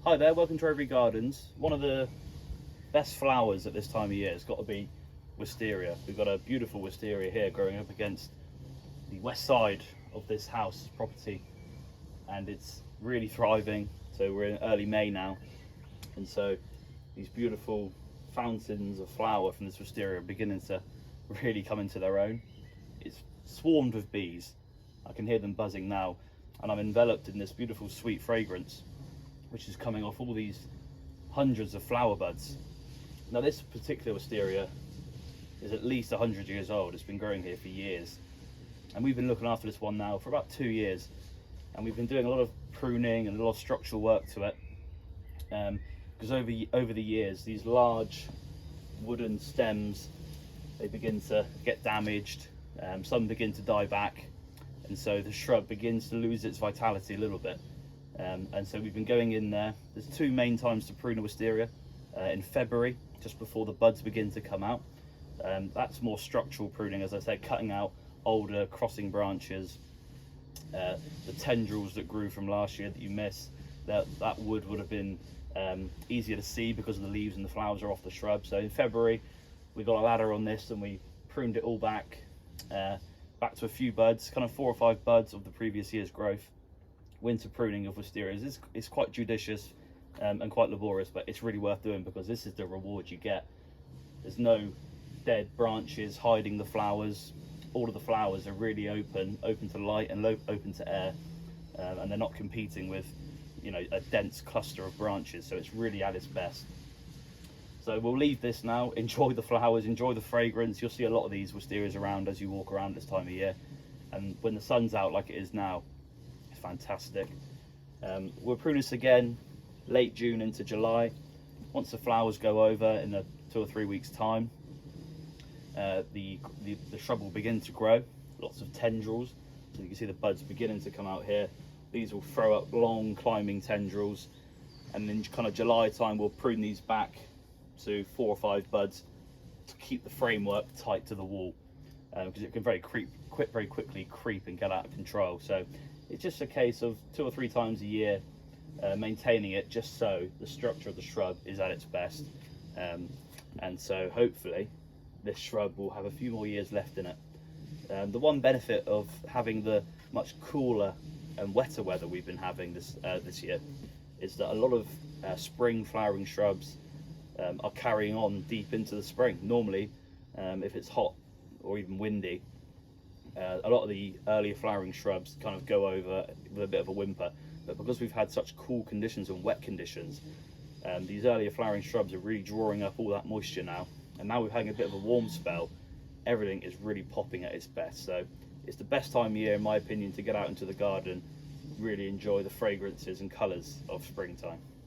Hi there, welcome to Every Gardens. One of the best flowers at this time of year has got to be Wisteria. We've got a beautiful Wisteria here growing up against the west side of this house property, and it's really thriving. So we're in early May now, and so these beautiful fountains of flower from this Wisteria are beginning to really come into their own. It's swarmed with bees. I can hear them buzzing now, and I'm enveloped in this beautiful sweet fragrance which is coming off all these hundreds of flower buds. Now this particular wisteria is at least 100 years old. It's been growing here for years, and we've been looking after this one now for about 2 years, and we've been doing a lot of pruning and a lot of structural work to it, because over the years these large wooden stems, they begin to get damaged, some begin to die back, and so the shrub begins to lose its vitality a little bit. And so we've been going in there. There's two main times to prune a wisteria. In February, just before the buds begin to come out. That's more structural pruning, as I said, cutting out older crossing branches, the tendrils that grew from last year that you miss. That wood would have been easier to see because of the leaves and the flowers are off the shrub. So in February, we got a ladder on this and we pruned it all back to a few buds, kind of 4 or 5 buds of the previous year's growth. Winter pruning of wisterias is quite judicious and quite laborious, but it's really worth doing because this is the reward you get. There's no dead branches hiding the flowers. All of the flowers are really open to light and open to air, and they're not competing with, you know, a dense cluster of branches. So it's really at its best. So we'll leave this now. Enjoy the flowers, enjoy the fragrance. You'll see a lot of these wisterias around as you walk around this time of year, and when the sun's out like it is now, fantastic. We'll prune this again late June into July. Once the flowers go over in 2 or 3 weeks time, the shrub will begin to grow, lots of tendrils. So you can see the buds beginning to come out here. These will throw up long climbing tendrils, and then kind of July time we'll prune these back to 4 or 5 buds to keep the framework tight to the wall, because it can very quickly creep and get out of control. So it's just a case of 2 or 3 times a year maintaining it, just so the structure of the shrub is at its best, and so hopefully this shrub will have a few more years left in it. The one benefit of having the much cooler and wetter weather we've been having this year is that a lot of spring flowering shrubs are carrying on deep into the spring. Normally, if it's hot or even windy, a lot of the earlier flowering shrubs kind of go over with a bit of a whimper, but because we've had such cool conditions and wet conditions, these earlier flowering shrubs are really drawing up all that moisture now, and now we're having a bit of a warm spell, everything is really popping at its best. So it's the best time of year, in my opinion, to get out into the garden, really enjoy the fragrances and colours of springtime.